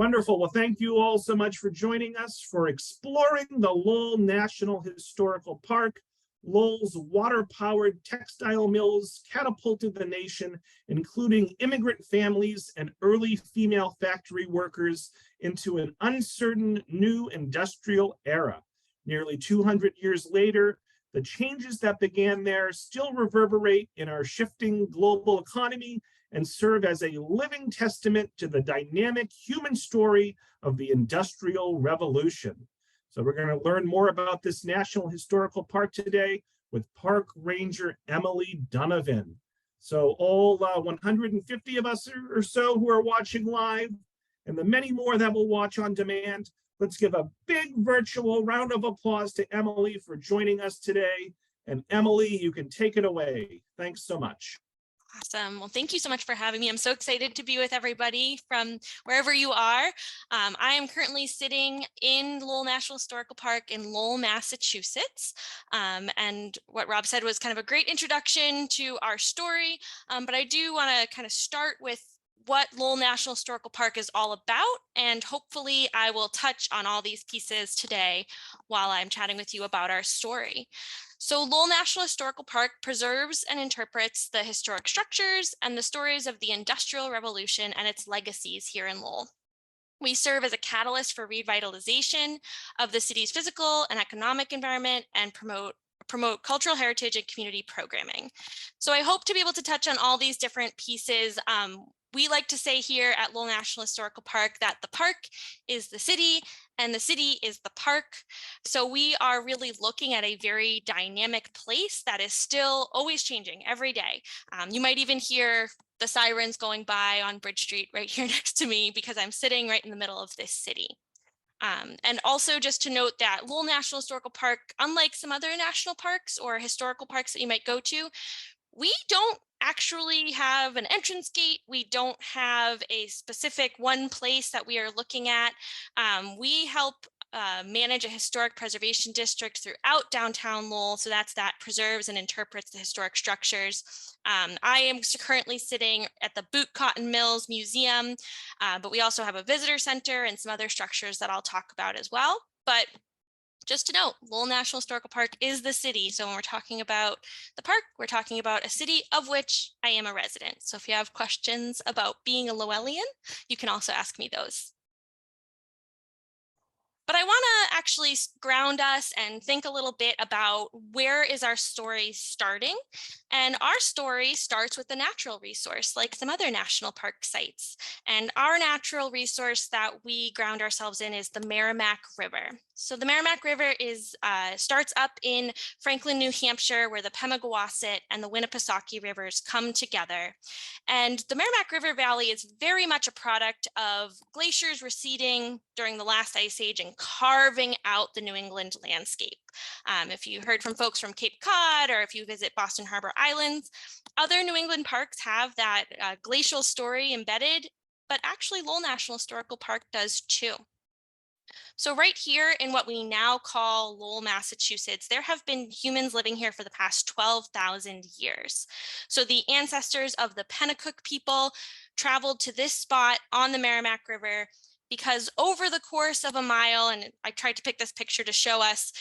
Wonderful. Well, thank you all so much for joining us for exploring the Lowell National Historical Park. Lowell's water-powered textile mills catapulted the nation, including immigrant families and early female factory workers, into an uncertain new industrial era. Nearly 200 years later, the changes that began there still reverberate in our shifting global economy and serve as a living testament to the dynamic human story of the Industrial Revolution. So we're going to learn more about this National Historical Park today with Park Ranger Emily Donovan. So all 150 of us or so who are watching live, and the many more that will watch on demand, let's give a big virtual round of applause to Emily for joining us today. And Emily, you can take it away. Thanks so much. Awesome. Well, thank you so much for having me. I'm so excited to be with everybody from wherever you are. I am currently sitting in Lowell National Historical Park in Lowell, Massachusetts. And what Rob said was kind of a great introduction to our story. But I do want to kind of start with what Lowell National Historical Park is all about. And hopefully I will touch on all these pieces today while I'm chatting with you about our story. So Lowell National Historical Park preserves and interprets the historic structures and the stories of the Industrial Revolution and its legacies here in Lowell. We serve as a catalyst for revitalization of the city's physical and economic environment and promote cultural heritage and community programming. So I hope to be able to touch on all these different pieces. We like to say here at Lowell National Historical Park that the park is the city and the city is the park. So we are really looking at a very dynamic place that is still always changing every day. You might even hear the sirens going by on Bridge Street right here next to me because I'm sitting right in the middle of this city. And also just to note that Lowell National Historical Park, unlike some other national parks or historical parks that you might go to, we don't actually have an entrance gate. We don't have a specific one place that we are looking at. We help manage a historic preservation district throughout downtown Lowell. So that preserves and interprets the historic structures. I am currently sitting at the Boot Cotton Mills Museum, but we also have a visitor center and some other structures that I'll talk about as well. But just to note, Lowell National Historical Park is the city. So when we're talking about the park, we're talking about a city of which I am a resident. So if you have questions about being a Lowellian, you can also ask me those. But I want to actually ground us and think a little bit about where is our story starting. And our story starts with a natural resource like some other national park sites. And our natural resource that we ground ourselves in is the Merrimack River. So the Merrimack River starts up in Franklin, New Hampshire, where the Pemigewasset and the Winnipesaukee rivers come together. And the Merrimack River Valley is very much a product of glaciers receding during the last ice age and carving out the New England landscape. If you heard from folks from Cape Cod, or if you visit Boston Harbor Islands, other New England parks have that glacial story embedded, but actually Lowell National Historical Park does too. So right here in what we now call Lowell, Massachusetts, there have been humans living here for the past 12,000 years. So the ancestors of the Pennacook people traveled to this spot on the Merrimack River because over the course of a mile, and I tried to pick this picture to show us,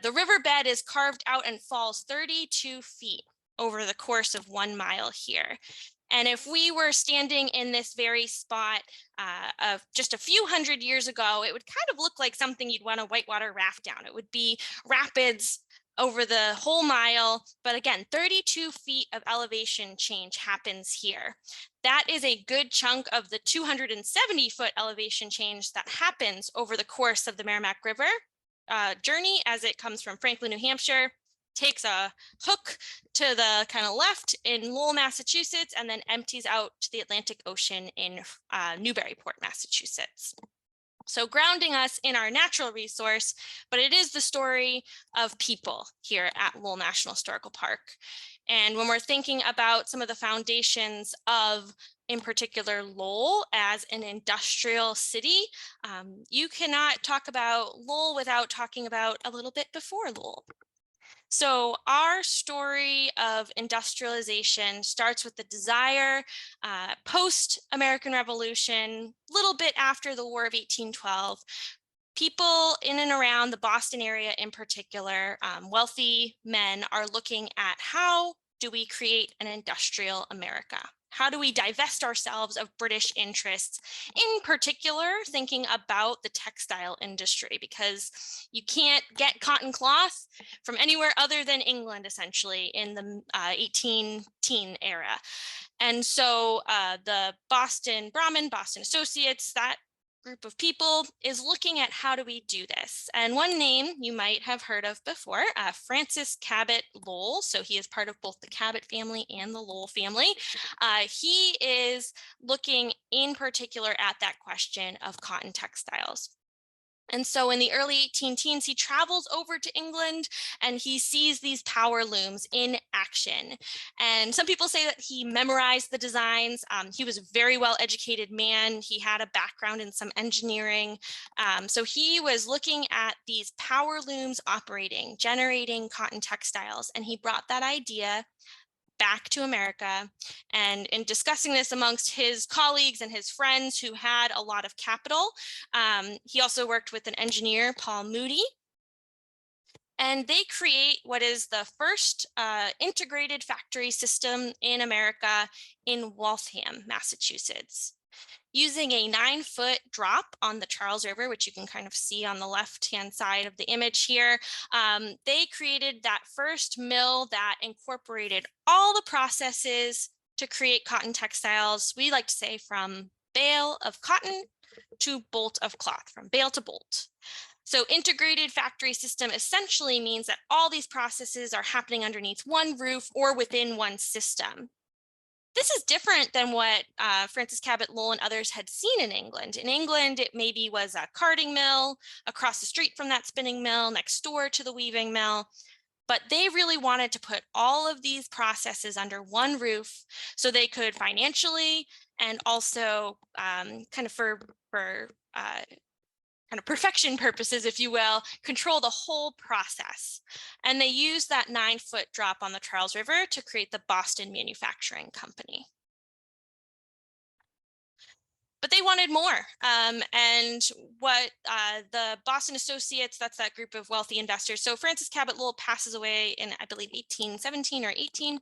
the riverbed is carved out and falls 32 feet over the course of 1 mile here. And if we were standing in this very spot of just a few hundred years ago, it would kind of look like something you'd want to whitewater raft down. It would be rapids over the whole mile. But again, 32 feet of elevation change happens here. That is a good chunk of the 270-foot elevation change that happens over the course of the Merrimack River journey as it comes from Franklin, New Hampshire, takes a hook to the kind of left in Lowell, Massachusetts, and then empties out to the Atlantic Ocean in Newburyport, Massachusetts. So grounding us in our natural resource, but it is the story of people here at Lowell National Historical Park. And when we're thinking about some of the foundations of, in particular, Lowell as an industrial city, you cannot talk about Lowell without talking about a little bit before Lowell. So our story of industrialization starts with the desire post-American Revolution, a little bit after the War of 1812. People in and around the Boston area in particular, wealthy men, are looking at how do we create an industrial America? How do we divest ourselves of British interests, in particular, thinking about the textile industry, because you can't get cotton cloth from anywhere other than England, essentially, in the 1810 era. And so the Boston Brahmin, Boston Associates, that group of people is looking at how do we do this. And one name you might have heard of before, Francis Cabot Lowell. So he is part of both the Cabot family and the Lowell family. He is looking in particular at that question of cotton textiles. And so in the early 18 teens, he travels over to England and he sees these power looms in action. And some people say that he memorized the designs. He was a very well-educated man. He had a background in some engineering. So he was looking at these power looms operating, generating cotton textiles, and he brought that idea back to America. And in discussing this amongst his colleagues and his friends who had a lot of capital, he also worked with an engineer, Paul Moody, and they create what is the first integrated factory system in America in Waltham, Massachusetts. Using a 9-foot drop on the Charles River, which you can kind of see on the left-hand side of the image here, they created that first mill that incorporated all the processes to create cotton textiles. We like to say from bale of cotton to bolt of cloth, from bale to bolt. So integrated factory system essentially means that all these processes are happening underneath one roof or within one system. This is different than what Francis Cabot Lowell and others had seen in England. In England, it maybe was a carding mill across the street from that spinning mill, next door to the weaving mill. But they really wanted to put all of these processes under one roof so they could financially and also kind of for kind of perfection purposes, if you will, control the whole process. And they used that 9-foot drop on the Charles River to create the Boston Manufacturing Company. But they wanted more. And what the Boston Associates, that's that group of wealthy investors. So Francis Cabot Lowell passes away in, I believe, 1817 or 18.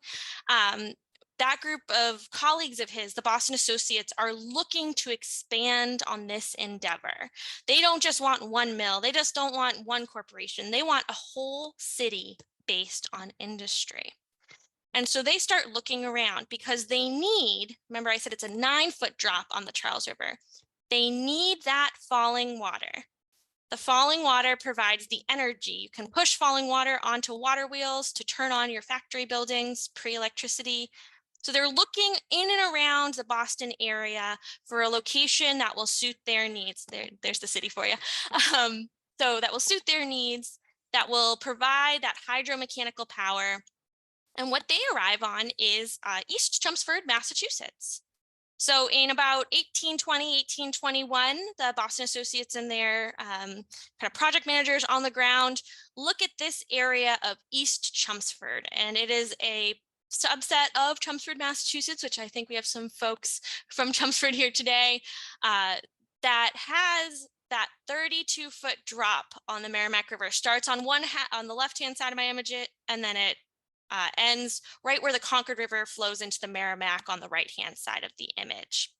That group of colleagues of his, the Boston Associates, are looking to expand on this endeavor. They don't just want one mill. They just don't want one corporation. They want a whole city based on industry. And so they start looking around because they need, remember I said it's a 9-foot drop on the Charles River. They need that falling water. The falling water provides the energy. You can push falling water onto water wheels to turn on your factory buildings, pre-electricity. So they're looking in and around the Boston area for a location that will suit their needs. There's the city for you. So that will suit their needs, that will provide that hydromechanical power. And what they arrive on is East Chelmsford, Massachusetts. So in about 1820, 1821, the Boston Associates and their kind of project managers on the ground look at this area of East Chelmsford, and it is a subset of Chelmsford, Massachusetts, which I think we have some folks from Chelmsford here today, that has that 32-foot drop on the Merrimack River. Starts on on the left-hand side of my image, and then it ends right where the Concord River flows into the Merrimack on the right-hand side of the image.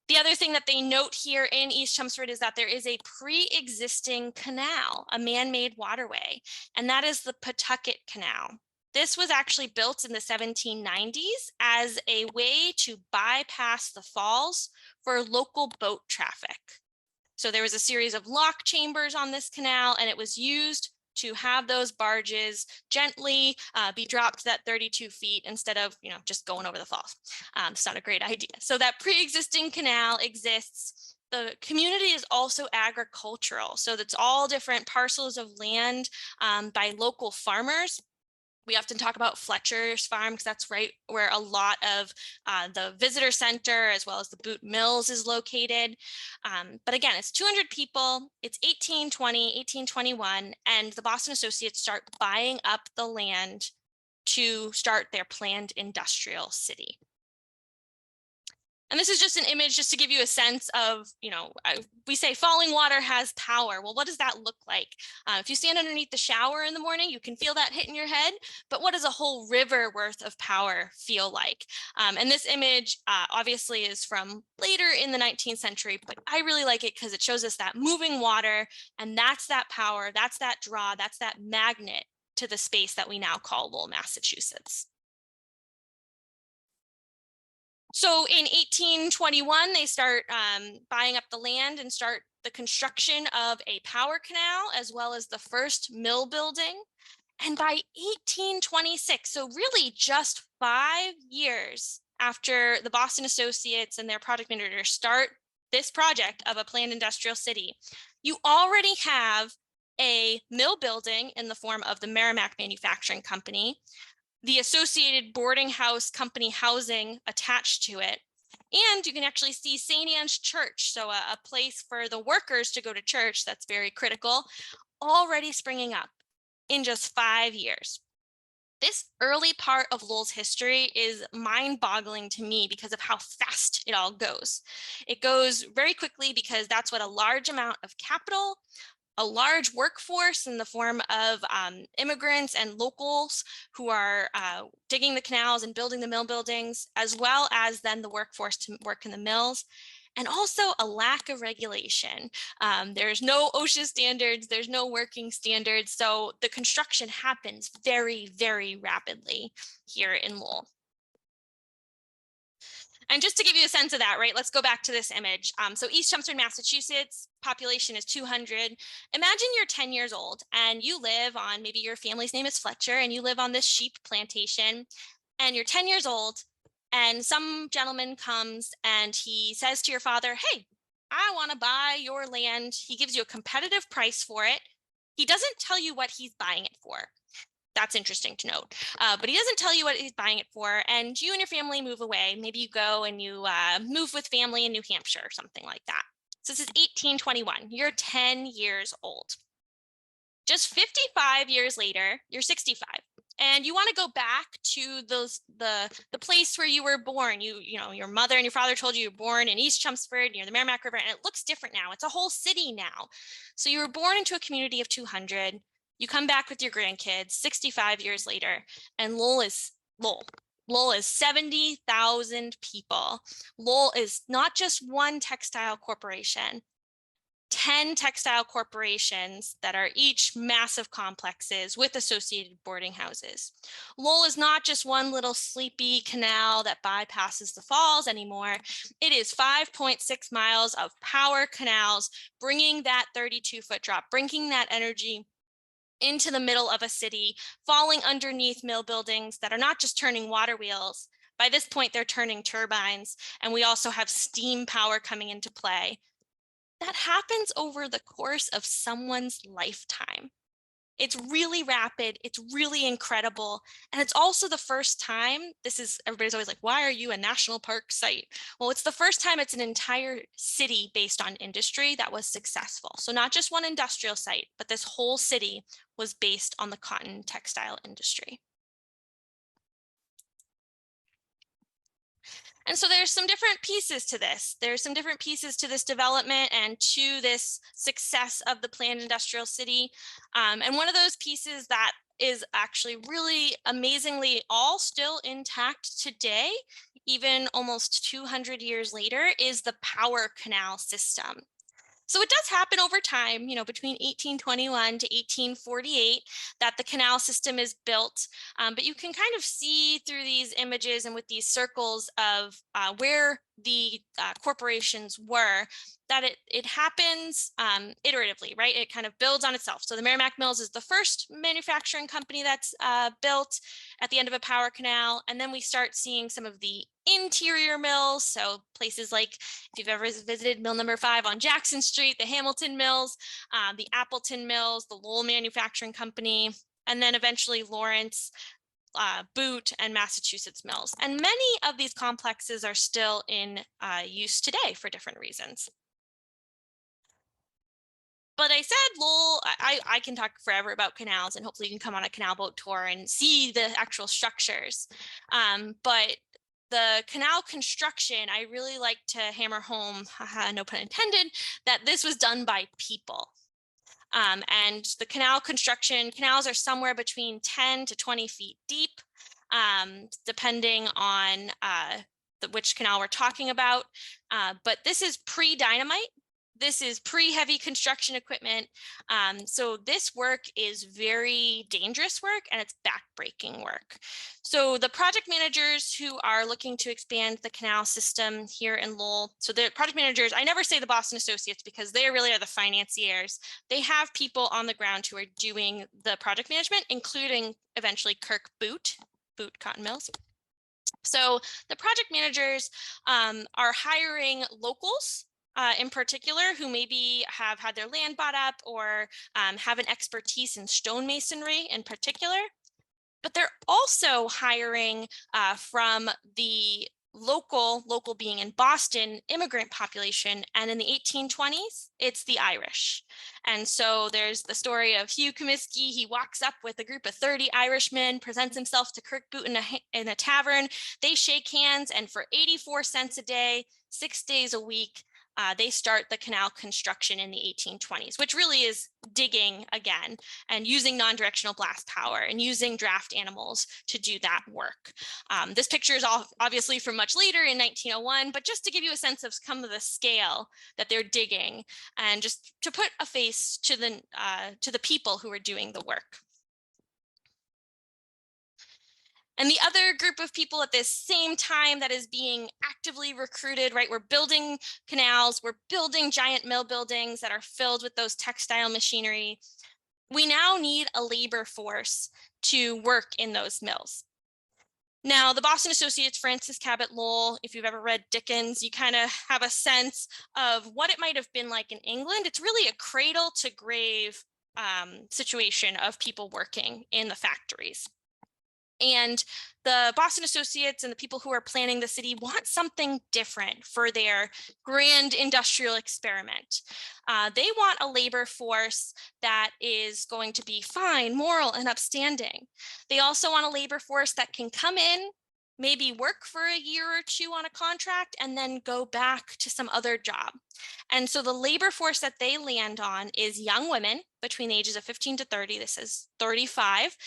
The other thing that they note here in East Chelmsford is that there is a pre-existing canal, a man-made waterway, and that is the Pawtucket Canal. This was actually built in the 1790s as a way to bypass the falls for local boat traffic. So there was a series of lock chambers on this canal, and it was used to have those barges gently be dropped to that 32 feet instead of, just going over the falls. It's not a great idea. So that pre-existing canal exists. The community is also agricultural. So that's all different parcels of land by local farmers. We often talk about Fletcher's farm because that's right where a lot of the visitor center as well as the boot mills is located. But again, it's 200 people. It's 1820, 1821, and the Boston Associates start buying up the land to start their planned industrial city. And this is just an image just to give you a sense of, we say falling water has power. Well, what does that look like? If you stand underneath the shower in the morning, you can feel that hitting your head. But what does a whole river worth of power feel like? And this image obviously is from later in the 19th century, but I really like it because it shows us that moving water, and that's that power, that's that draw, that's that magnet to the space that we now call Lowell, Massachusetts. So in 1821, they start buying up the land and start the construction of a power canal, as well as the first mill building. And by 1826, so really just 5 years after the Boston Associates and their project manager start this project of a planned industrial city, you already have a mill building in the form of the Merrimack Manufacturing Company, the associated boarding house company housing attached to it. And you can actually see St. Anne's Church, so a place for the workers to go to church, that's very critical, already springing up in just 5 years. This early part of Lowell's history is mind-boggling to me because of how fast it all goes. It goes very quickly because that's what a large amount of capital, a large workforce in the form of immigrants and locals who are digging the canals and building the mill buildings, as well as then the workforce to work in the mills, and also a lack of regulation. There's no OSHA standards, there's no working standards, so the construction happens very, very rapidly here in Lowell. And just to give you a sense of that, right, let's go back to this image. So East Chelmsford, Massachusetts, population is 200. Imagine you're 10 years old and you live on, maybe your family's name is Fletcher, and you live on this sheep plantation, and you're 10 years old, and some gentleman comes and he says to your father, hey, I want to buy your land. He gives you a competitive price for it. He doesn't tell you what he's buying it for. That's interesting to note. But he doesn't tell you what he's buying it for, and you and your family move away. Maybe you go and you move with family in New Hampshire or something like that. So this is 1821. You're 10 years old. Just 55 years later, you're 65. And you want to go back to the place where you were born. Your mother and your father told you were born in East Chelmsford near the Merrimack River, and it looks different now. It's a whole city now. So you were born into a community of 200. You come back with your grandkids 65 years later, and Lowell is Lowell. Lowell is 70,000 people. Lowell is not just one textile corporation, 10 textile corporations that are each massive complexes with associated boarding houses. Lowell is not just one little sleepy canal that bypasses the falls anymore. It is 5.6 miles of power canals, bringing that 32-foot drop, bringing that energy into the middle of a city, falling underneath mill buildings that are not just turning water wheels. By this point, they're turning turbines, and we also have steam power coming into play. That happens over the course of someone's lifetime. It's really rapid, it's really incredible, and it's also the first time, everybody's always like, why are you a national park site? Well, it's the first time it's an entire city based on industry that was successful. So not just one industrial site, but this whole city was based on the cotton textile industry. And so there's some different pieces to this. There's some different pieces to this development and to this success of the planned industrial city. And one of those pieces that is actually really amazingly all still intact today, even almost 200 years later, is the power canal system. So it does happen over time, between 1821 to 1848 that the canal system is built. But you can kind of see through these images and with these circles of where the corporations were, that it happens iteratively, right? It kind of builds on itself. So the Merrimack Mills is the first manufacturing company that's built at the end of a power canal. And then we start seeing some of the interior mills. So places like, if you've ever visited mill number 5 on Jackson Street, the Hamilton Mills, the Appleton Mills, the Lowell Manufacturing Company, and then eventually Lawrence, Boot, and Massachusetts mills. And many of these complexes are still in use today for different reasons. But I said Lowell, I can talk forever about canals, and hopefully you can come on a canal boat tour and see the actual structures. But the canal construction, I really like to hammer home, no pun intended, that this was done by people. And the canal construction, canals are somewhere between 10 to 20 feet deep, depending on which canal we're talking about. But this is pre-dynamite. This is pre-heavy construction equipment. So this work is very dangerous work, and it's backbreaking work. So the project managers who are looking to expand the canal system here in Lowell, so the project managers, I never say the Boston Associates because they really are the financiers. They have people on the ground who are doing the project management, including eventually Kirk Boot Cotton Mills. So the project managers are hiring locals in particular, who maybe have had their land bought up or have an expertise in stonemasonry in particular. But they're also hiring from the local being in Boston, immigrant population. And in the 1820s, it's the Irish. And so there's the story of Hugh Comiskey. He walks up with a group of 30 Irishmen, presents himself to Kirk Boot in a tavern. They shake hands, and for 84 cents a day, 6 days a week, they start the canal construction in the 1820s, which really is digging again and using non-directional blast power and using draft animals to do that work. This picture is obviously from much later in 1901, but just to give you a sense of some of the scale that they're digging, and just to put a face to the people who are doing the work. And the other group of people at this same time that is being actively recruited, right? We're building canals, we're building giant mill buildings that are filled with those textile machinery. We now need a labor force to work in those mills. Now, the Boston Associates, Francis Cabot Lowell, if you've ever read Dickens, you kind of have a sense of what it might have been like in England. It's really a cradle to grave situation of people working in the factories. And the Boston Associates and the people who are planning the city want something different for their grand industrial experiment. They want a labor force that is going to be fine, moral, and upstanding. They also want a labor force that can come in, maybe work for a year or two on a contract, and then go back to some other job. And so the labor force that they land on is young women between the ages of 15 to 30. This is 35.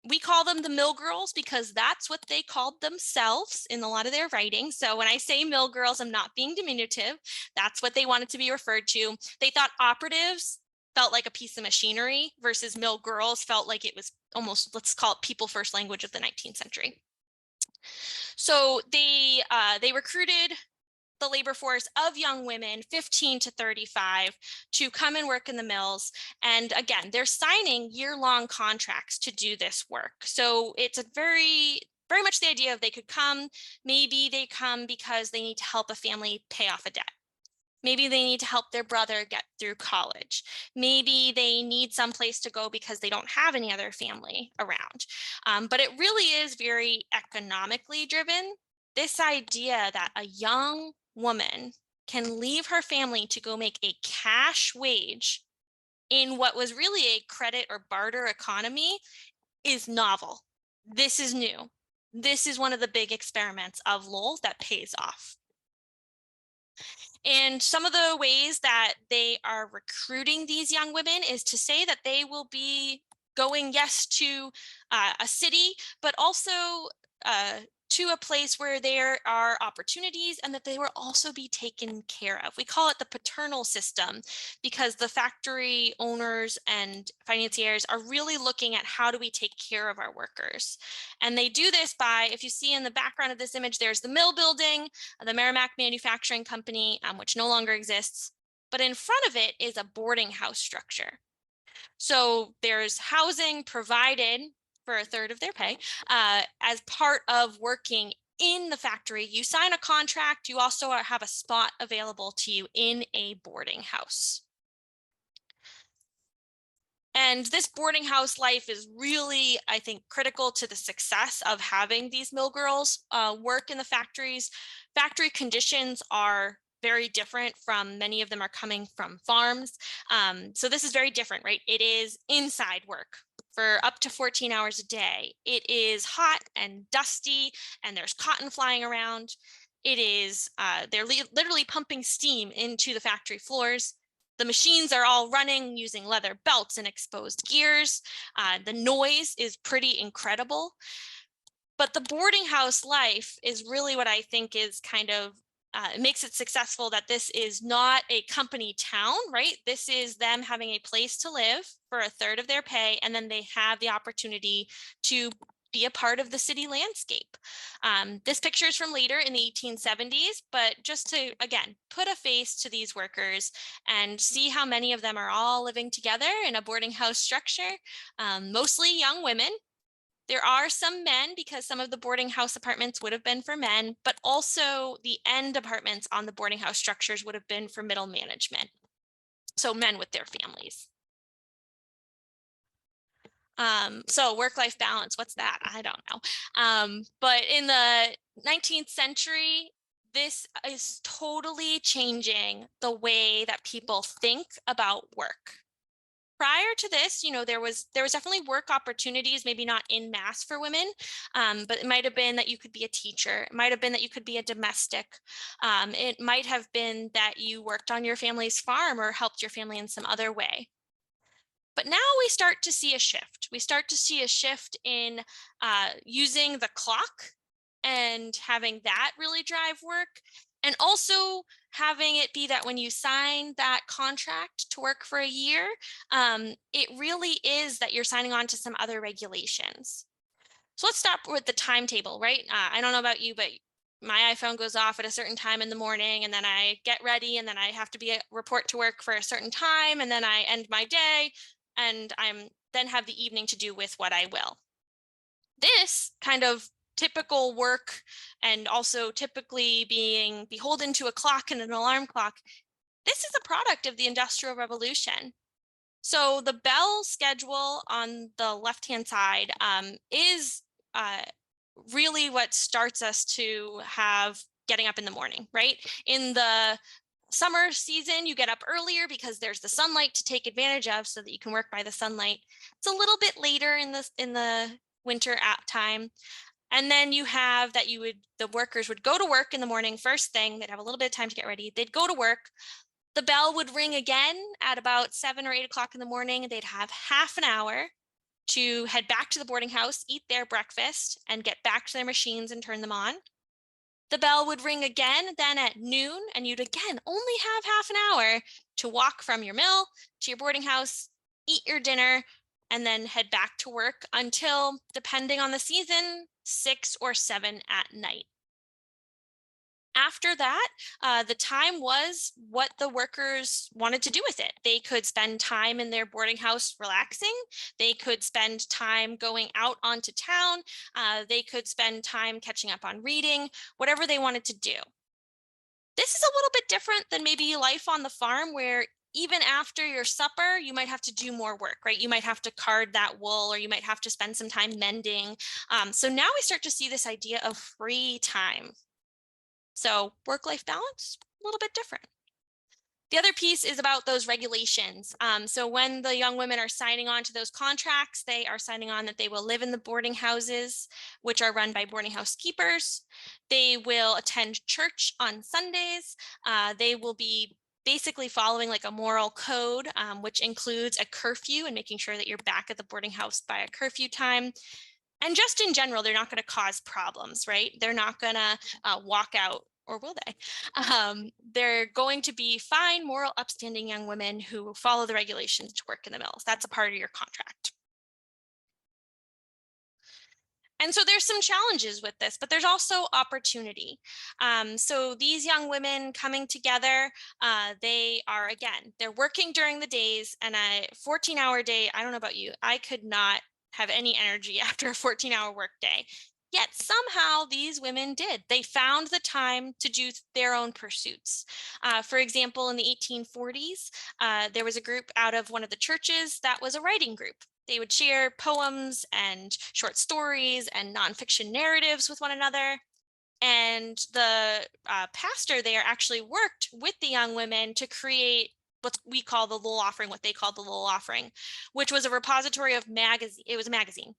We call them the mill girls because that's what they called themselves in a lot of their writing. So when I say mill girls, I'm not being diminutive. That's what they wanted to be referred to. They thought operatives felt like a piece of machinery versus mill girls felt like it was almost, let's call it people first language of the 19th century. So they recruited the labor force of young women, 15 to 35, to come and work in the mills. And again, they're signing year-long contracts to do this work. So it's a very much the idea of they could come, maybe they come because they need to help a family pay off a debt. Maybe they need to help their brother get through college. Maybe they need some place to go because they don't have any other family around. But it really is very economically driven. This idea that a young woman can leave her family to go make a cash wage in what was really a credit or barter economy is novel. This is new. This is one of the big experiments of Lowell that pays off. And some of the ways that they are recruiting these young women is to say that they will be going, yes, to a city, but also to a place where there are opportunities and that they will also be taken care of. We call it the paternal system because the factory owners and financiers are really looking at how do we take care of our workers. And they do this by, if you see in the background of this image, there's the mill building, the Merrimack Manufacturing Company, which no longer exists. But in front of it is a boarding house structure. So there's housing provided for a third of their pay as part of working in the factory. You sign a contract. You also have a spot available to you in a boarding house. And this boarding house life is really, I think, critical to the success of having these mill girls work in the factories. Factory conditions are very different from, many of them are coming from farms. So this is very different, right? It is inside work for up to 14 hours a day. It is hot and dusty, and there's cotton flying around. It is, they're literally pumping steam into the factory floors. The machines are all running using leather belts and exposed gears. The noise is pretty incredible. But the boarding house life is really what I think is kind of makes it successful, that this is not a company town, right? This is them having a place to live for a third of their pay, and then they have the opportunity to be a part of the city landscape. This picture is from later in the 1870s, but just to, again, put a face to these workers and see how many of them are all living together in a boarding house structure, mostly young women. There are some men, because some of the boarding house apartments would have been for men, but also the end apartments on the boarding house structures would have been for middle management. So men with their families. So work-life balance, what's that? I don't know. But in the 19th century, this is totally changing the way that people think about work. Prior to this, there was definitely work opportunities, maybe not in mass for women, but it might have been that you could be a teacher. It might have been that you could be a domestic. It might have been that you worked on your family's farm or helped your family in some other way. But now we start to see a shift. We start to see a shift in using the clock and having that really drive work. And also having it be that when you sign that contract to work for a year, it really is that you're signing on to some other regulations. So let's start with the timetable, right? I don't know about you, but my iPhone goes off at a certain time in the morning, and then I get ready, and then I have to report to work for a certain time, and then I end my day, and I'm then have the evening to do with what I will. This kind of typical work, and also typically being beholden to a clock and an alarm clock, this is a product of the Industrial Revolution. So the bell schedule on the left-hand side is really what starts us to have getting up in the morning, right? In the summer season, you get up earlier because there's the sunlight to take advantage of, so that you can work by the sunlight. It's a little bit later in the winter time. And then you have that the workers would go to work in the morning, first thing. They'd have a little bit of time to get ready. They'd go to work. The bell would ring again at about 7 or 8 o'clock in the morning. They'd have half an hour to head back to the boarding house, eat their breakfast, and get back to their machines and turn them on. The bell would ring again then at noon, and you'd again only have half an hour to walk from your mill to your boarding house, eat your dinner, and then head back to work until, depending on the season, 6 or 7 at night. After that, the time was what the workers wanted to do with it. They could spend time in their boarding house relaxing. They could spend time going out onto town. They could spend time catching up on reading, whatever they wanted to do. This is a little bit different than maybe life on the farm, where even after your supper, you might have to do more work, right? You might have to card that wool, or you might have to spend some time mending. So now we start to see this idea of free time. So work-life balance, a little bit different. The other piece is about those regulations. So when the young women are signing on to those contracts, they are signing on that they will live in the boarding houses, which are run by boarding house keepers. They will attend church on Sundays. They will be basically following like a moral code, which includes a curfew and making sure that you're back at the boarding house by a curfew time. And just in general, they're not going to cause problems, right? They're not going to walk out, or will they? They're going to be fine, moral, upstanding young women who follow the regulations to work in the mills. That's a part of your contract. And so there's some challenges with this, but there's also opportunity. So these young women coming together, they're working during the days, and a 14-hour day, I don't know about you, I could not have any energy after a 14-hour work day. Yet somehow these women did. They found the time to do their own pursuits. For example, in the 1840s, there was a group out of one of the churches that was a writing group. They would share poems and short stories and nonfiction narratives with one another. And the pastor there actually worked with the young women to create what we call the Lowell Offering, what they called the Lowell Offering, which was a repository of magazine. It was a magazine.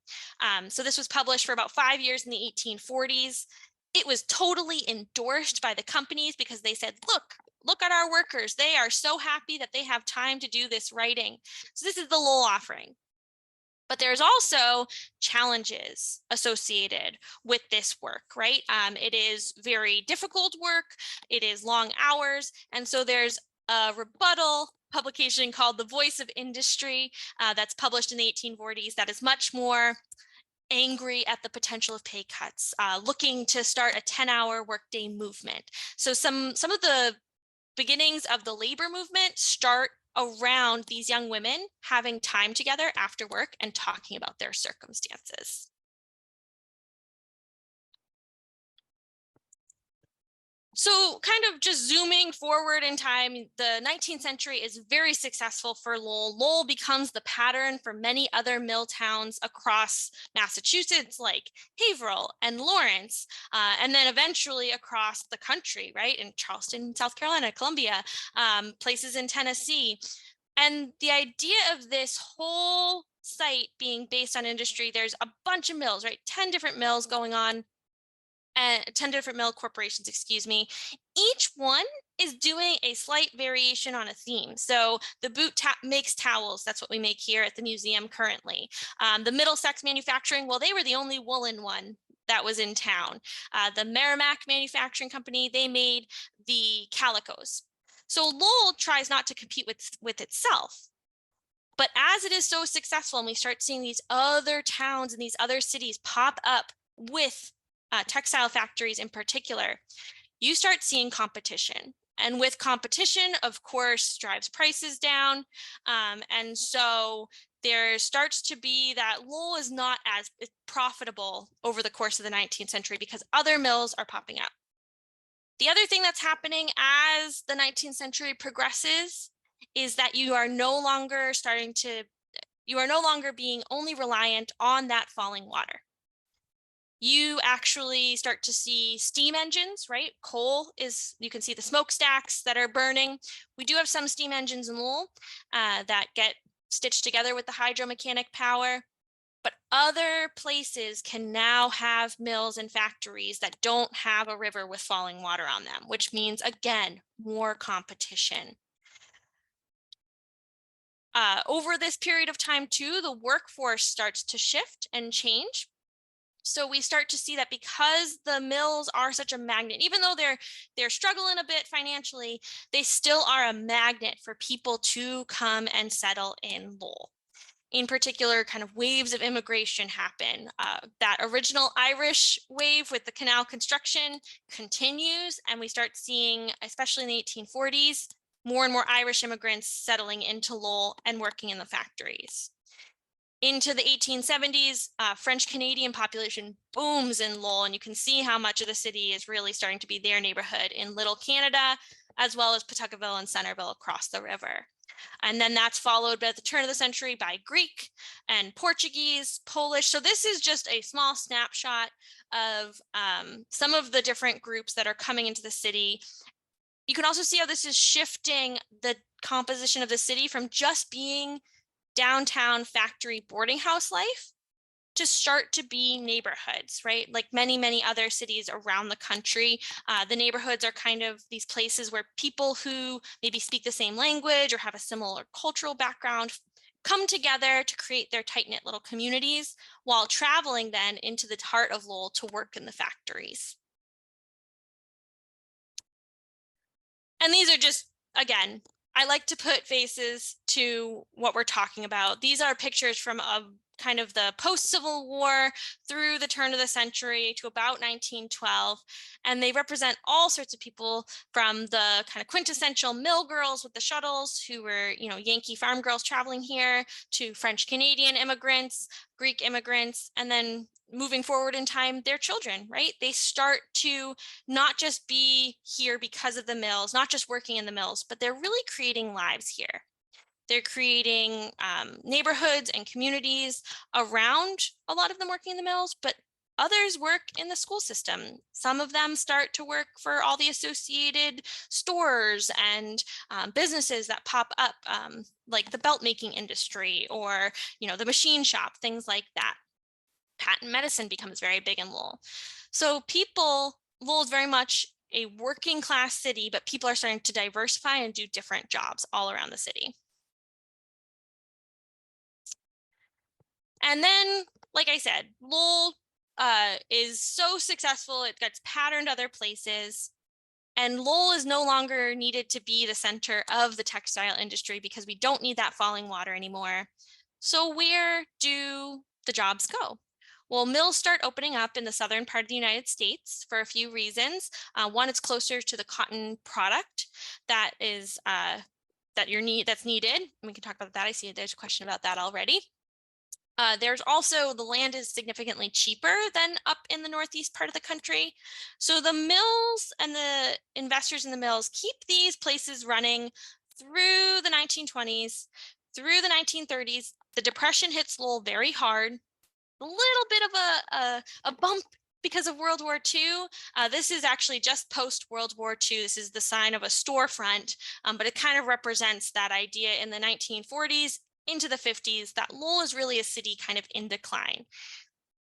So this was published for about 5 years in the 1840s. It was totally endorsed by the companies because they said, look at our workers. They are so happy that they have time to do this writing. So this is the Lowell Offering. But there's also challenges associated with this work, right? It is very difficult work. It is long hours. And so there's a rebuttal publication called The Voice of Industry that's published in the 1840s that is much more angry at the potential of pay cuts, looking to start a 10-hour workday movement. So some of the beginnings of the labor movement start around these young women having time together after work and talking about their circumstances. So kind of just zooming forward in time, the 19th century is very successful for Lowell. Lowell becomes the pattern for many other mill towns across Massachusetts, like Haverhill and Lawrence, and then eventually across the country, right? In Charleston, South Carolina, Columbia, places in Tennessee. And the idea of this whole site being based on industry, there's a bunch of mills, right? 10 different mills going on. 10 different mill corporations, excuse me. Each one is doing a slight variation on a theme. So the boot makes towels. That's what we make here at the museum currently. The Middlesex Manufacturing, well, they were the only woolen one that was in town. The Merrimack Manufacturing Company, they made the calicos. So Lowell tries not to compete with itself. But as it is so successful and we start seeing these other towns and these other cities pop up with textile factories in particular, you start seeing competition. And with competition, of course, drives prices down. And so there starts to be that Lowell is not as profitable over the course of the 19th century because other mills are popping up. The other thing that's happening as the 19th century progresses is that you are no longer being only reliant on that falling water. You actually start to see steam engines, right? Coal is, you can see the smokestacks that are burning. We do have some steam engines in Lowell that get stitched together with the hydromechanic power, but other places can now have mills and factories that don't have a river with falling water on them, which means, again, more competition. Over this period of time too, the workforce starts to shift and change. So we start to see that because the mills are such a magnet, even though they're struggling a bit financially, they still are a magnet for people to come and settle in Lowell. In particular, kind of waves of immigration happen. That original Irish wave with the canal construction continues, and we start seeing, especially in the 1840s, more and more Irish immigrants settling into Lowell and working in the factories. Into the 1870s, French Canadian population booms in Lowell, and you can see how much of the city is really starting to be their neighborhood in Little Canada, as well as Pawtuckaville and Centerville across the river. And then that's followed at the turn of the century by Greek and Portuguese, Polish. So this is just a small snapshot of some of the different groups that are coming into the city. You can also see how this is shifting the composition of the city from just being downtown factory boarding house life to start to be neighborhoods, right? Like many, many other cities around the country, the neighborhoods are kind of these places where people who maybe speak the same language or have a similar cultural background come together to create their tight-knit little communities while traveling then into the heart of Lowell to work in the factories. And these are just, again, I like to put faces to what we're talking about. These are pictures from a kind of the post-Civil War through the turn of the century to about 1912. And they represent all sorts of people, from the kind of quintessential mill girls with the shuttles who were, Yankee farm girls traveling here, to French Canadian immigrants, Greek immigrants, and then moving forward in time, their children, right? They start to not just be here because of the mills, not just working in the mills, but they're really creating lives here. They're creating neighborhoods and communities around a lot of them working in the mills, but others work in the school system. Some of them start to work for all the associated stores and businesses that pop up, like the belt making industry or, the machine shop, things like that. Patent medicine becomes very big in Lowell. So Lowell is very much a working class city, but people are starting to diversify and do different jobs all around the city. And then, like I said, Lowell is so successful, it gets patterned other places. And Lowell is no longer needed to be the center of the textile industry because we don't need that falling water anymore. So where do the jobs go? Well, mills start opening up in the southern part of the United States for a few reasons. One, it's closer to the cotton product that is that's needed. We can talk about that. I see there's a question about that already. There's also, the land is significantly cheaper than up in the northeast part of the country. So the mills and the investors in the mills keep these places running through the 1920s, through the 1930s. The Depression hits Lowell very hard. A little bit of a bump because of World War II. This is actually just post World War II. This is the sign of a storefront, but it kind of represents that idea in the 1940s into the 50s that Lowell is really a city kind of in decline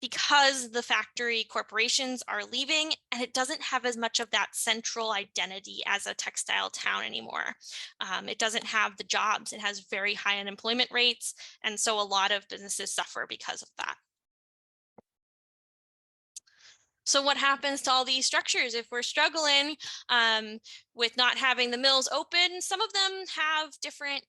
because the factory corporations are leaving and it doesn't have as much of that central identity as a textile town anymore. It doesn't have the jobs. It has very high unemployment rates. And so a lot of businesses suffer because of that. So what happens to all these structures if we're struggling with not having the mills open? Some of them have different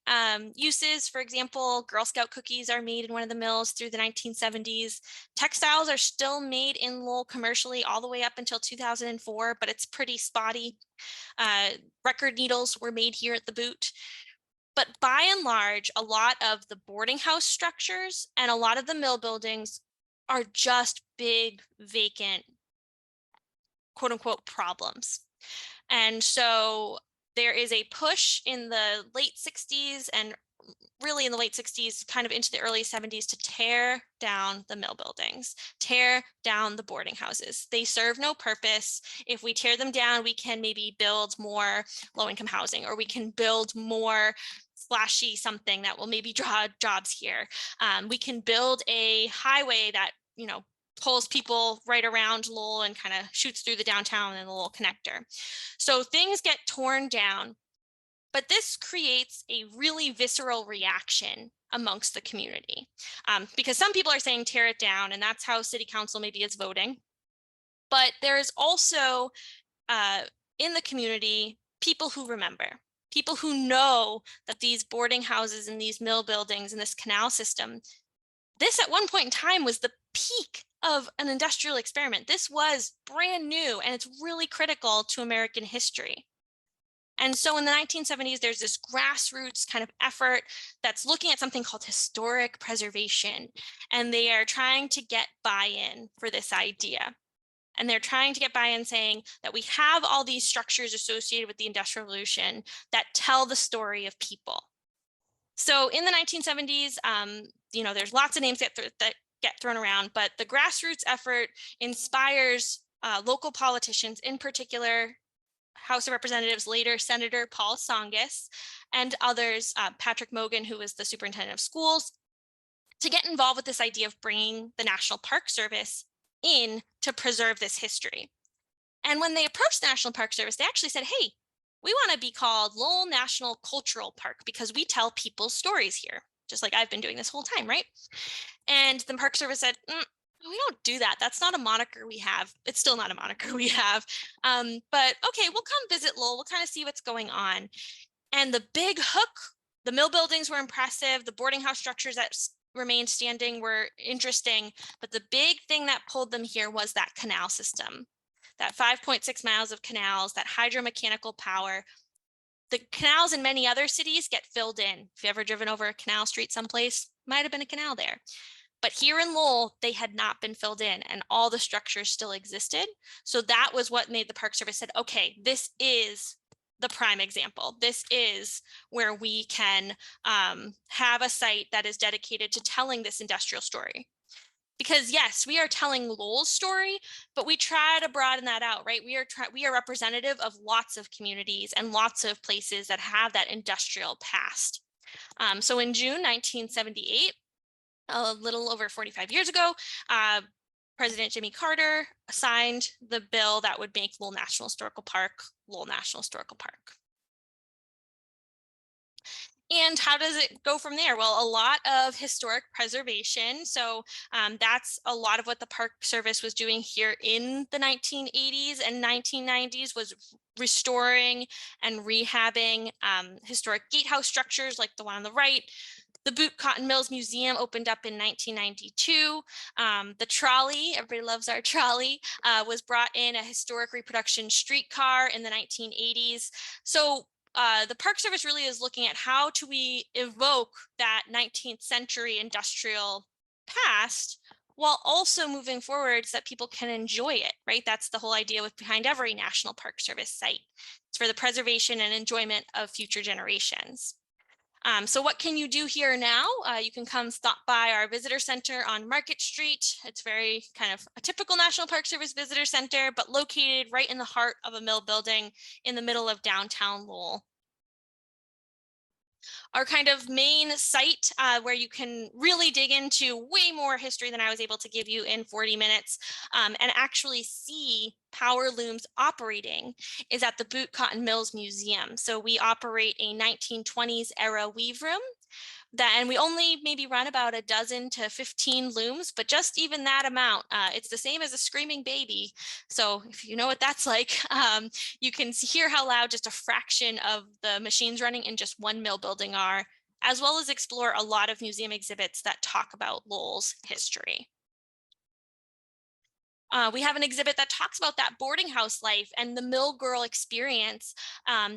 uses. For example, Girl Scout cookies are made in one of the mills through the 1970s. Textiles are still made in Lowell commercially all the way up until 2004, but it's pretty spotty. Record needles were made here at the boot. But by and large, a lot of the boarding house structures and a lot of the mill buildings are just big, vacant, quote unquote, problems. And so there is a push in the late 60s and really in the late 60s, kind of into the early 70s, to tear down the mill buildings, tear down the boarding houses. They serve no purpose. If we tear them down, we can maybe build more low-income housing, or we can build more flashy something that will maybe draw jobs here. We can build a highway that, pulls people right around Lowell and kind of shoots through the downtown and the Lowell connector. So things get torn down, but this creates a really visceral reaction amongst the community, because some people are saying tear it down, and that's how city council maybe is voting. But there is also in the community people who remember, people who know that these boarding houses and these mill buildings and this canal system, this at one point in time was the peak of an industrial experiment. This was brand new, and it's really critical to American history. And so in the 1970s, there's this grassroots kind of effort that's looking at something called historic preservation. And they are trying to get buy-in for this idea. And they're trying to get buy-in saying that we have all these structures associated with the Industrial Revolution that tell the story of people. So in the 1970s, there's lots of names that get thrown around, but the grassroots effort inspires local politicians, in particular, House of Representatives, later Senator Paul Tsongas, and others, Patrick Mogan, who was the superintendent of schools, to get involved with this idea of bringing the National Park Service in to preserve this history. And when they approached the National Park Service, they actually said, hey, we want to be called Lowell National Cultural Park because we tell people's stories here, just like I've been doing this whole time, right? And the Park Service said, we don't do that. That's not a moniker we have. It's still not a moniker we have. But okay, we'll come visit Lowell. We'll kind of see what's going on. And the big hook, the mill buildings were impressive. The boarding house structures that remained standing were interesting, but the big thing that pulled them here was that canal system, that 5.6 miles of canals, that hydromechanical power. The canals in many other cities get filled in. If you've ever driven over a canal street someplace, might have been a canal there. But here in Lowell, they had not been filled in and all the structures still existed. So that was what made the Park Service said, okay, this is the prime example. This is where we can have a site that is dedicated to telling this industrial story. Because yes, we are telling Lowell's story, but we try to broaden that out, right? We are representative of lots of communities and lots of places that have that industrial past. So in June 1978, a little over 45 years ago, President Jimmy Carter signed the bill that would make Lowell National Historical Park, Lowell National Historical Park. And how does it go from there? Well, a lot of historic preservation. So that's a lot of what the Park Service was doing here in the 1980s and 1990s, was restoring and rehabbing historic gatehouse structures like the one on the right. The Boot Cotton Mills Museum opened up in 1992. The trolley, everybody loves our trolley, was brought in, a historic reproduction streetcar in the 1980s. So the Park Service really is looking at how do we evoke that 19th century industrial past while also moving forward so that people can enjoy it, right? That's the whole idea behind every National Park Service site. It's for the preservation and enjoyment of future generations. So what can you do here now? You can come stop by our visitor center on Market Street. It's very kind of a typical National Park Service visitor center, but located right in the heart of a mill building in the middle of downtown Lowell. Our kind of main site where you can really dig into way more history than I was able to give you in 40 minutes and actually see power looms operating is at the Boot Cotton Mills Museum. So we operate a 1920s era weave room. And we only maybe run about a dozen to 15 looms, but just even that amount, it's the same as a screaming baby. So if you know what that's like, you can hear how loud just a fraction of the machines running in just one mill building are, as well as explore a lot of museum exhibits that talk about Lowell's history. We have an exhibit that talks about that boarding house life and the mill girl experience.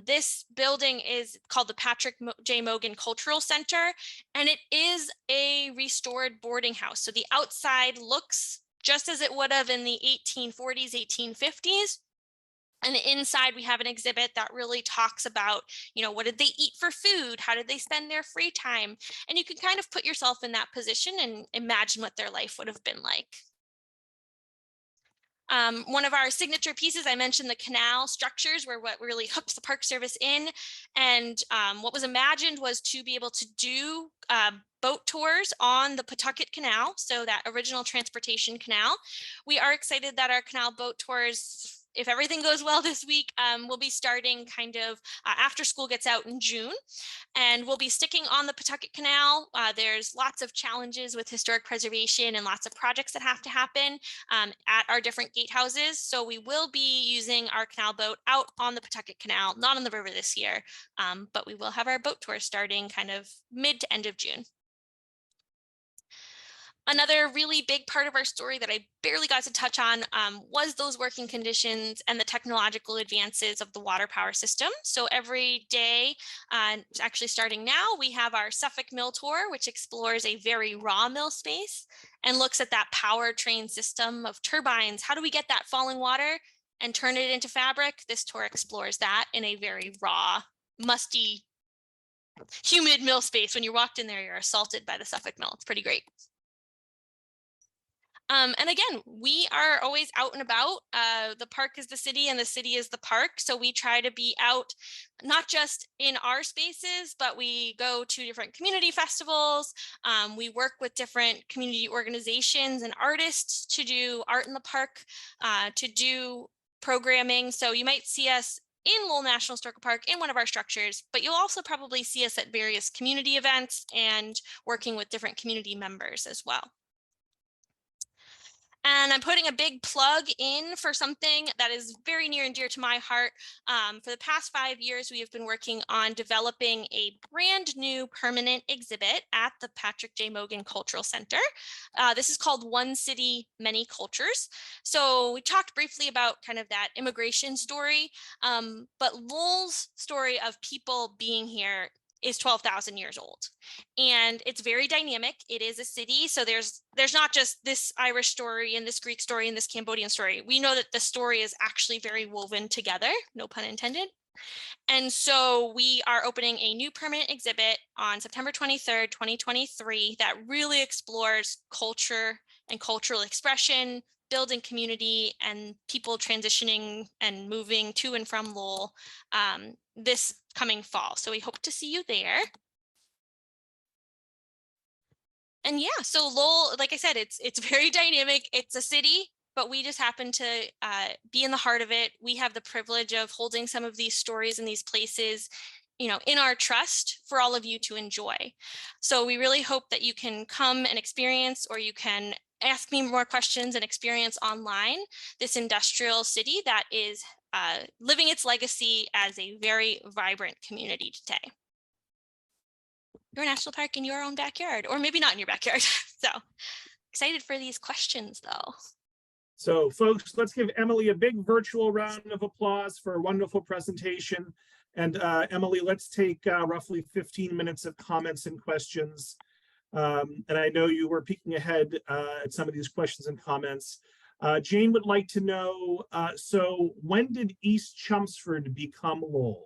This building is called the Patrick J. Mogan Cultural Center, and it is a restored boarding house. So the outside looks just as it would have in the 1840s, 1850s. And the inside, we have an exhibit that really talks about, you know, what did they eat for food? How did they spend their free time? And you can kind of put yourself in that position and imagine what their life would have been like. One of our signature pieces, I mentioned the canal structures were what really hooks the Park Service in. And what was imagined was to be able to do boat tours on the Pawtucket Canal, so that original transportation canal. We are excited that our canal boat tours, if everything goes well this week, will be starting kind of after school gets out in June. And we'll be sticking on the Pawtucket Canal. There's lots of challenges with historic preservation and lots of projects that have to happen at our different gatehouses. So we will be using our canal boat out on the Pawtucket Canal, not on the river this year, but we will have our boat tour starting kind of mid to end of June. Another really big part of our story that I barely got to touch on was those working conditions and the technological advances of the water power system. So every day, actually starting now, we have our Suffolk Mill Tour, which explores a very raw mill space and looks at that power train system of turbines. How do we get that falling water and turn it into fabric? This tour explores that in a very raw, musty, humid mill space. When you walked in there, you're assaulted by the Suffolk Mill. It's pretty great. And again, we are always out and about. The park is the city and the city is the park. So we try to be out, not just in our spaces, but we go to different community festivals. We work with different community organizations and artists to do art in the park, to do programming. So you might see us in Lowell National Historical Park in one of our structures, but you'll also probably see us at various community events and working with different community members as well. And I'm putting a big plug in for something that is very near and dear to my heart. For the past 5 years, we have been working on developing a brand new permanent exhibit at the Patrick J. Mogan Cultural Center. This is called One City, Many Cultures. So we talked briefly about kind of that immigration story, but Lowell's story of people being here is 12,000 years old, and it's very dynamic. It is a city, so there's not just this Irish story and this Greek story and this Cambodian story. We know that the story is actually very woven together, no pun intended. And so we are opening a new permanent exhibit on September 23rd, 2023, that really explores culture and cultural expression, building community, and people transitioning and moving to and from Lowell this coming fall. So we hope to see you there. And yeah, so Lowell, like I said, it's very dynamic. It's a city, but we just happen to be in the heart of it. We have the privilege of holding some of these stories in these places, you know, in our trust for all of you to enjoy. So we really hope that you can come and experience, or you can ask me more questions and experience online this industrial city that is living its legacy as a very vibrant community today. Your national park in your own backyard, or maybe not in your backyard. So excited for these questions though. So folks, let's give Emily a big virtual round of applause for a wonderful presentation. And Emily, let's take roughly 15 minutes of comments and questions. And I know you were peeking ahead at some of these questions and comments. Jane would like to know, so when did East Chelmsford become Lowell?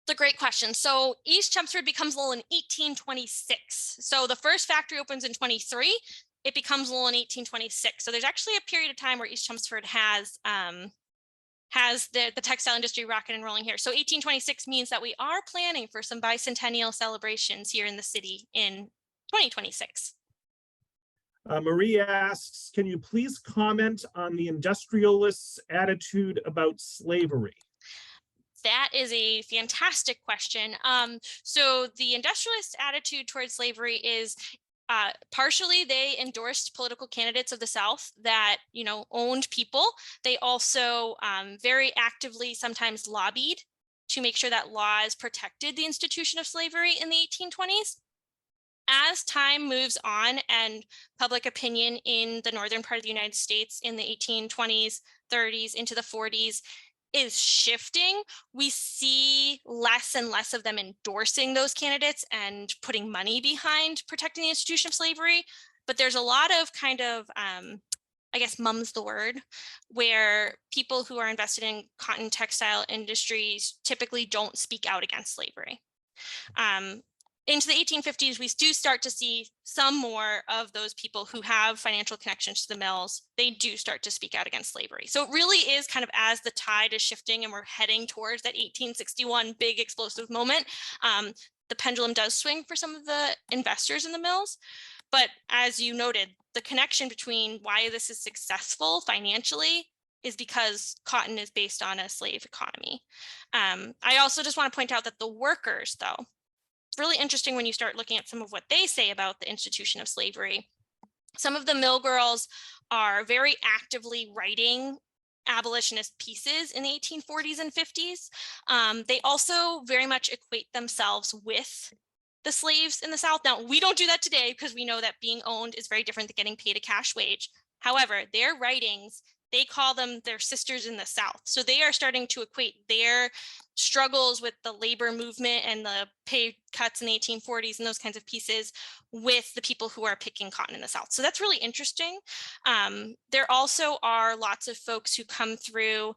It's a great question. So East Chelmsford becomes Lowell in 1826. So the first factory opens in 23. It becomes Lowell in 1826. So there's actually a period of time where East Chelmsford has the textile industry rocking and rolling here. So 1826 means that we are planning for some bicentennial celebrations here in the city in 2026. Marie asks, can you please comment on the industrialists' attitude about slavery? That is a fantastic question. So the industrialist attitude towards slavery is partially they endorsed political candidates of the South that, you know, owned people. They also very actively sometimes lobbied to make sure that laws protected the institution of slavery in the 1820s. As time moves on and public opinion in the northern part of the United States in the 1820s, 30s, into the 40s is shifting, we see less and less of them endorsing those candidates and putting money behind protecting the institution of slavery. But there's a lot of kind of, I guess mum's the word, where people who are invested in cotton textile industries typically don't speak out against slavery. Into the 1850s, we do start to see some more of those people who have financial connections to the mills. They do start to speak out against slavery. So it really is kind of as the tide is shifting and we're heading towards that 1861 big explosive moment, the pendulum does swing for some of the investors in the mills. But as you noted, the connection between why this is successful financially is because cotton is based on a slave economy. I also just want to point out that the workers, though, really interesting when you start looking at some of what they say about the institution of slavery. Some of the mill girls are very actively writing abolitionist pieces in the 1840s and 50s. They also very much equate themselves with the slaves in the South. Now, we don't do that today because we know that being owned is very different than getting paid a cash wage. However, their writings, they call them their sisters in the South. So they are starting to equate their struggles with the labor movement and the pay cuts in the 1840s and those kinds of pieces with the people who are picking cotton in the South. So that's really interesting. There also are lots of folks who come through.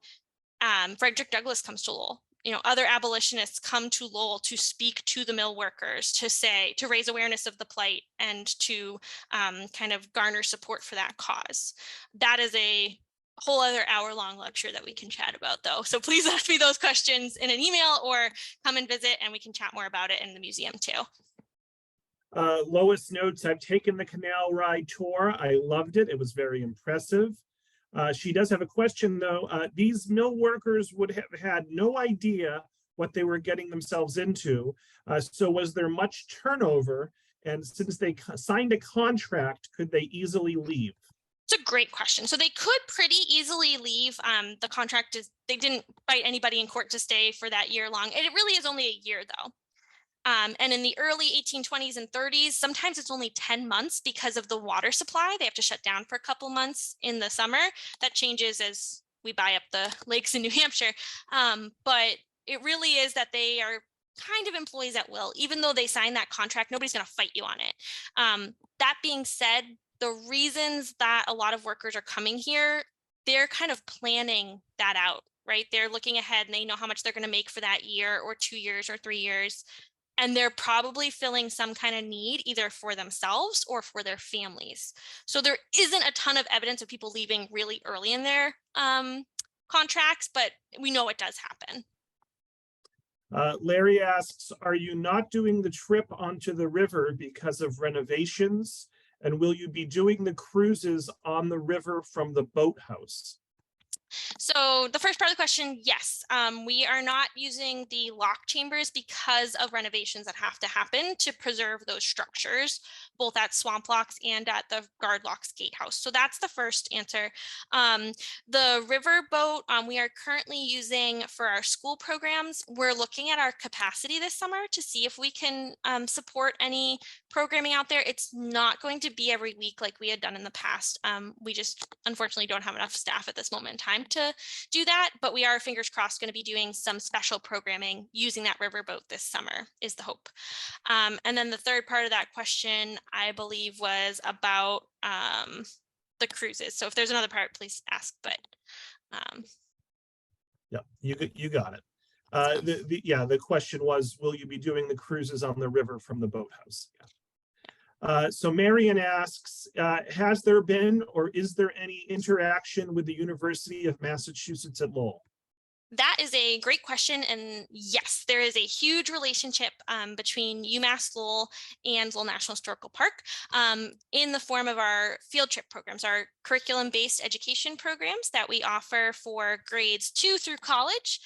Frederick Douglass comes to Lowell. You know, other abolitionists come to Lowell to speak to the mill workers, to raise awareness of the plight and to kind of garner support for that cause. That is a whole other hour-long lecture that we can chat about, though. So please ask me those questions in an email or come and visit and we can chat more about it in the museum too. Lois notes, I've taken the canal ride tour. I loved it. It was very impressive. She does have a question, though. These mill workers would have had no idea what they were getting themselves into. So was there much turnover? And since they signed a contract, could they easily leave? It's a great question. So they could pretty easily leave. The contract is, they didn't fight anybody in court to stay for that year long. And it really is only a year though. And in the early 1820s and 30s, sometimes it's only 10 months because of the water supply. They have to shut down for a couple months in the summer. That changes as we buy up the lakes in New Hampshire. But it really is that they are kind of employees at will. Even though they sign that contract, nobody's going to fight you on it. That being said, the reasons that a lot of workers are coming here, they're kind of planning that out, right? They're looking ahead and they know how much they're going to make for that year or 2 years or 3 years. And they're probably filling some kind of need either for themselves or for their families. So there isn't a ton of evidence of people leaving really early in their contracts, but we know it does happen. Larry asks, are you not doing the trip onto the river because of renovations? And will you be doing the cruises on the river from the boathouse? So the first part of the question, yes, we are not using the lock chambers because of renovations that have to happen to preserve those structures, both at Swamp Locks and at the Guard Locks Gatehouse. So that's the first answer. The river boat we are currently using for our school programs. We're looking at our capacity this summer to see if we can support any programming out there. It's not going to be every week like we had done in the past. We just unfortunately don't have enough staff at this moment in time to do that, but we are, fingers crossed, going to be doing some special programming using that riverboat this summer is the hope. And then the third part of that question, I believe, was about the cruises. So if there's another part, please ask, but yeah, you got it. The question was, will you be doing the cruises on the river from the boathouse? Yeah. So Marion asks, has there been or is there any interaction with the University of Massachusetts at Lowell? That is a great question. And yes, there is a huge relationship between UMass Lowell and Lowell National Historical Park in the form of our field trip programs, our curriculum-based education programs that we offer for grades 2 through college.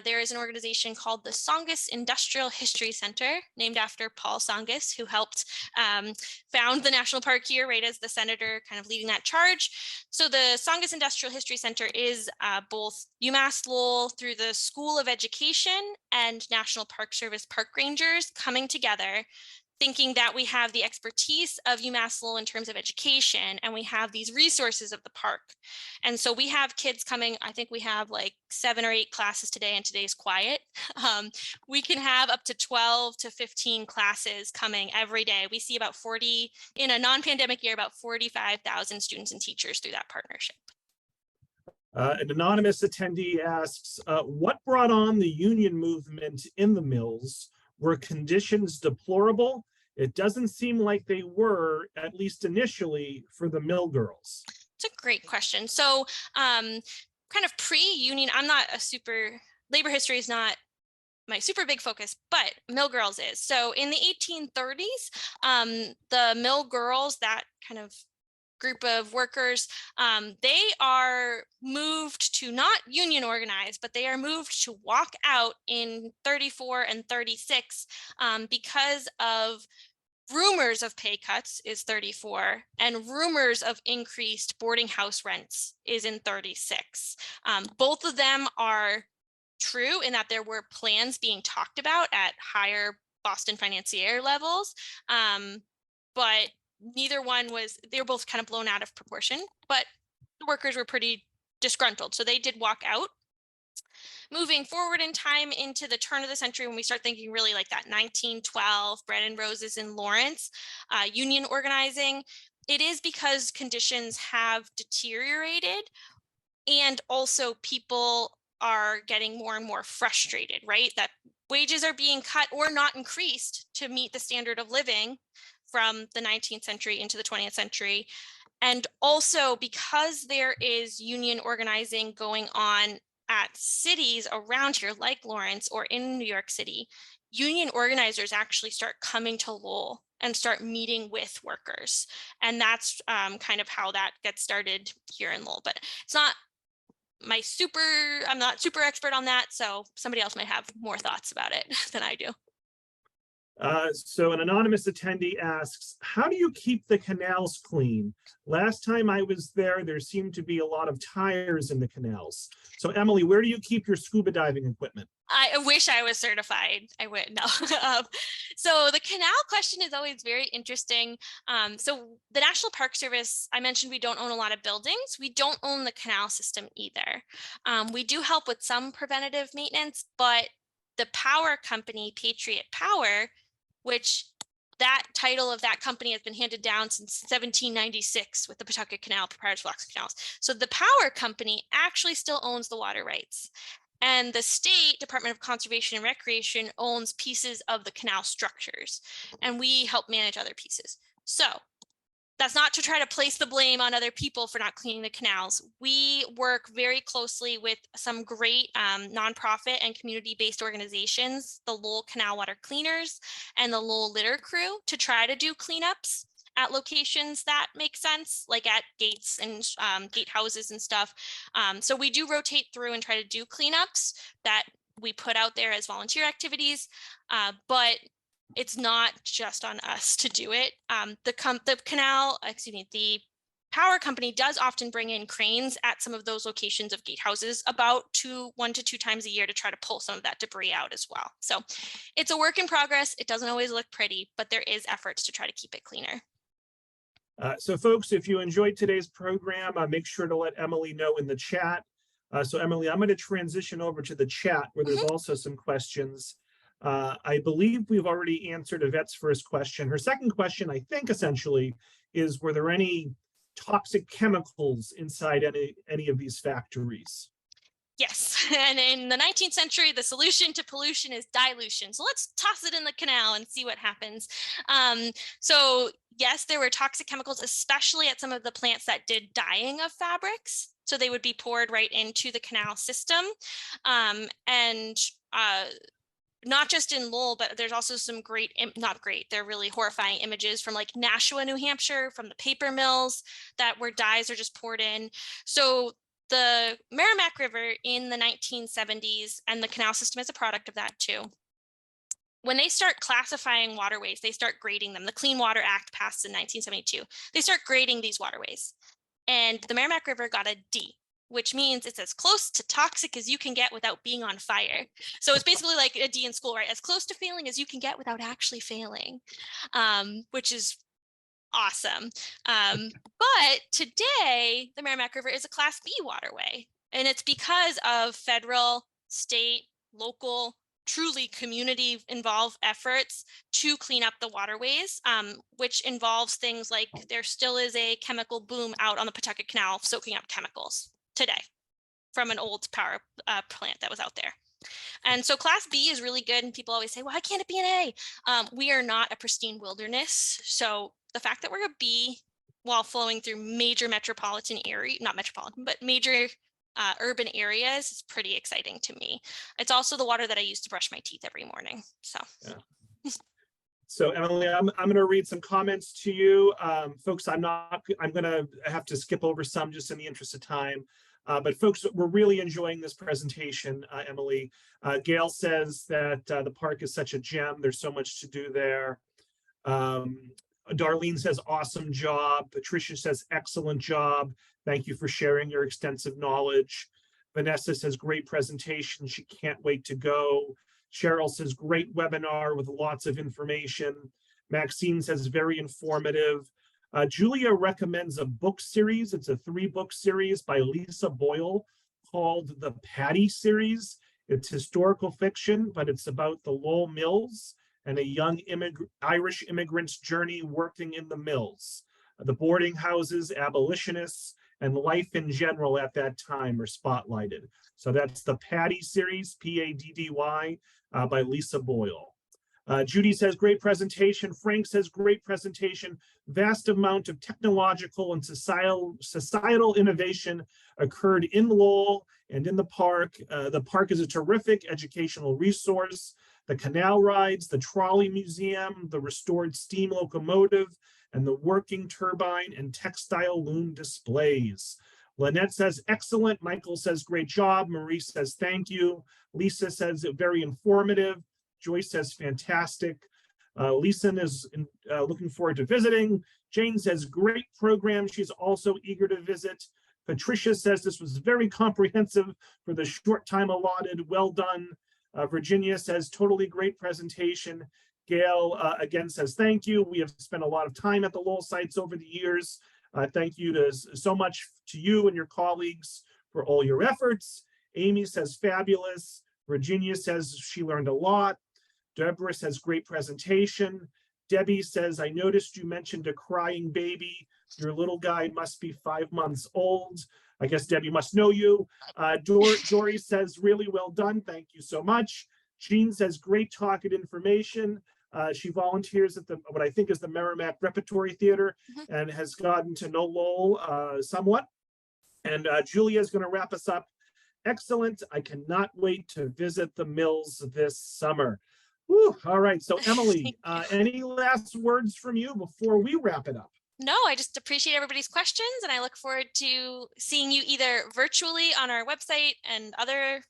There is an organization called the Songus Industrial History Center, named after Paul Songus, who helped found the national park here, right, as the senator kind of leading that charge. So the Songus Industrial History Center is both UMass Lowell through the School of Education and National Park Service Park Rangers coming together, thinking that we have the expertise of UMass Lowell in terms of education, and we have these resources of the park. And so we have kids coming, I think we have like 7 or 8 classes today, and today's quiet. We can have up to 12 to 15 classes coming every day. We see about 40, in a non-pandemic year, about 45,000 students and teachers through that partnership. An anonymous attendee asks, what brought on the union movement in the mills? Were conditions deplorable? It doesn't seem like they were, at least initially, for the mill girls. It's a great question. So kind of pre-union, I'm not a labor history is not my super big focus, but mill girls is. So in the 1830s, the mill girls, that kind of group of workers, they are moved to not union organize, but they are moved to walk out in 34 and 36 because of rumors of pay cuts is 34 and rumors of increased boarding house rents is in 36. Both of them are true in that there were plans being talked about at higher Boston financier levels, but neither one was, they were both kind of blown out of proportion, but the workers were pretty disgruntled. So they did walk out. Moving forward in time into the turn of the century, when we start thinking really like that 1912, bread and roses in Lawrence, union organizing, it is because conditions have deteriorated, and also people are getting more and more frustrated, right? That wages are being cut or not increased to meet the standard of living from the 19th century into the 20th century. And also because there is union organizing going on at cities around here like Lawrence or in New York City, union organizers actually start coming to Lowell and start meeting with workers. And that's kind of how that gets started here in Lowell. But it's not I'm not super expert on that, so somebody else might have more thoughts about it than I do. So an anonymous attendee asks, how do you keep the canals clean? Last time I was there, there seemed to be a lot of tires in the canals. So Emily, where do you keep your scuba diving equipment? I wish I was certified. I would no. So the canal question is always very interesting. So the National Park Service, I mentioned we don't own a lot of buildings. We don't own the canal system either. We do help with some preventative maintenance, but the power company, Patriot Power, which that title of that company has been handed down since 1796 with the Pawtucket Canal, proprietary Flocks Canals. So the power company actually still owns the water rights. And the state Department of Conservation and Recreation owns pieces of the canal structures, and we help manage other pieces. So that's not to try to place the blame on other people for not cleaning the canals. We work very closely with some great nonprofit and community-based organizations, the Lowell Canal Water Cleaners and the Lowell Litter Crew, to try to do cleanups at locations that make sense, like at gates and gatehouses and stuff. So we do rotate through and try to do cleanups that we put out there as volunteer activities, but it's not just on us to do it. The power company does often bring in cranes at some of those locations of gatehouses about 1 to 2 times a year to try to pull some of that debris out as well. So it's a work in progress. It doesn't always look pretty, but there is efforts to try to keep it cleaner. So folks, if you enjoyed today's program, make sure to let Emily know in the chat. So Emily, I'm going to transition over to the chat where there's also some questions. I believe we've already answered Yvette's first question. Her second question, I think essentially, is were there any toxic chemicals inside any of these factories? Yes, and in the 19th century, the solution to pollution is dilution. So let's toss it in the canal and see what happens. So yes, there were toxic chemicals, especially at some of the plants that did dyeing of fabrics. So they would be poured right into the canal system. Not just in Lowell, but there's also some they're really horrifying images from like Nashua, New Hampshire, from the paper mills where dyes are just poured in. So the Merrimack River in the 1970s, and the canal system is a product of that too. When they start classifying waterways, they start grading them. The Clean Water Act passed in 1972. They start grading these waterways. And the Merrimack River got a D, which means it's as close to toxic as you can get without being on fire. So it's basically like a D in school, right? As close to failing as you can get without actually failing, which is awesome. But today, the Merrimack River is a Class B waterway, and it's because of federal, state, local, truly community-involved efforts to clean up the waterways, which involves things like there still is a chemical boom out on the Pawtucket Canal soaking up chemicals today from an old power plant that was out there. And so Class B is really good, and people always say, why can't it be an A? We are not a pristine wilderness, so the fact that we're a B while flowing through major metropolitan area, not metropolitan, but major urban areas is pretty exciting to me. It's also the water that I use to brush my teeth every morning. So, yeah. So Emily, I'm going to read some comments to you. Folks, I'm going to have to skip over some just in the interest of time. But folks, we're really enjoying this presentation, Emily. Gail says that the park is such a gem. There's so much to do there. Darlene says, awesome job. Patricia says, excellent job. Thank you for sharing your extensive knowledge. Vanessa says, great presentation. She can't wait to go. Cheryl says, great webinar with lots of information. Maxine says, very informative. Julia recommends a book series. It's a 3-book series by Lisa Boyle called the Patty series. It's historical fiction, but it's about the Lowell Mills and a young Irish immigrant's journey working in the mills. The boarding houses, abolitionists, and life in general at that time are spotlighted. So that's the Patty series, P-A-D-D-Y, by Lisa Boyle. Judy says, great presentation. Frank says, great presentation. Vast amount of technological and societal innovation occurred in Lowell and in the park. The park is a terrific educational resource. The canal rides, the trolley museum, the restored steam locomotive, and the working turbine and textile loom displays. Lynette says, excellent. Michael says, great job. Marie says, thank you. Lisa says, very informative. Joyce says, fantastic. Lisa is looking forward to visiting. Jane says, great program. She's also eager to visit. Patricia says this was very comprehensive for the short time allotted. Well done. Virginia says, totally great presentation. Gail again says, thank you. We have spent a lot of time at the Lowell sites over the years. Thank you so much to you and your colleagues for all your efforts. Amy says, fabulous. Virginia says she learned a lot. Deborah says, great presentation. Debbie says, I noticed you mentioned a crying baby. Your little guy must be 5 months old. I guess Debbie must know you. Dory says, really well done. Thank you so much. Jean says, great talk and information. She volunteers at what I think is the Merrimack Repertory Theater and has gotten to know Lowell somewhat. And Julia is going to wrap us up. Excellent. I cannot wait to visit the mills this summer. Whew. All right. So Emily, any last words from you before we wrap it up? No, I just appreciate everybody's questions, and I look forward to seeing you either virtually on our website and other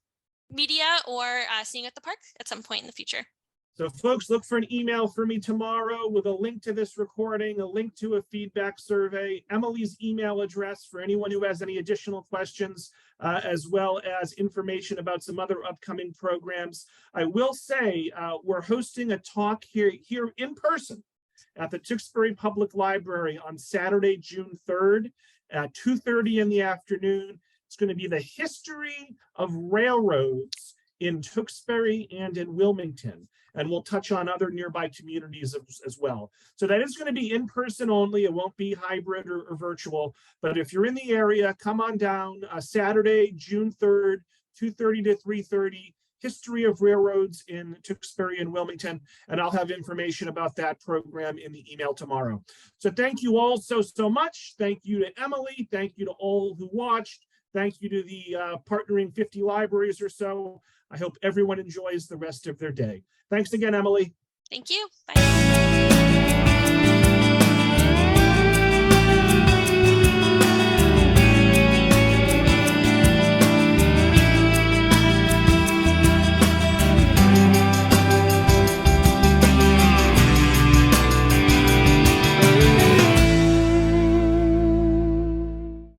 media, or seeing you at the park at some point in the future. So folks, look for an email from me tomorrow with a link to this recording, a link to a feedback survey, Emily's email address for anyone who has any additional questions, as well as information about some other upcoming programs. I will say we're hosting a talk here in person at the Tewksbury Public Library on Saturday, June 3rd at 2:30 in the afternoon. It's going to be the history of railroads in Tewksbury and in Wilmington. And we'll touch on other nearby communities as well. So that is going to be in person only. It won't be hybrid or virtual. But if you're in the area, come on down Saturday, June 3rd, 2:30 to 3:30. History of railroads in Tewksbury and Wilmington, and I'll have information about that program in the email tomorrow. So thank you all so much. Thank you to Emily. Thank you to all who watched. Thank you to the partnering 50 libraries or so. I hope everyone enjoys the rest of their day. Thanks again, Emily. Thank you. Bye.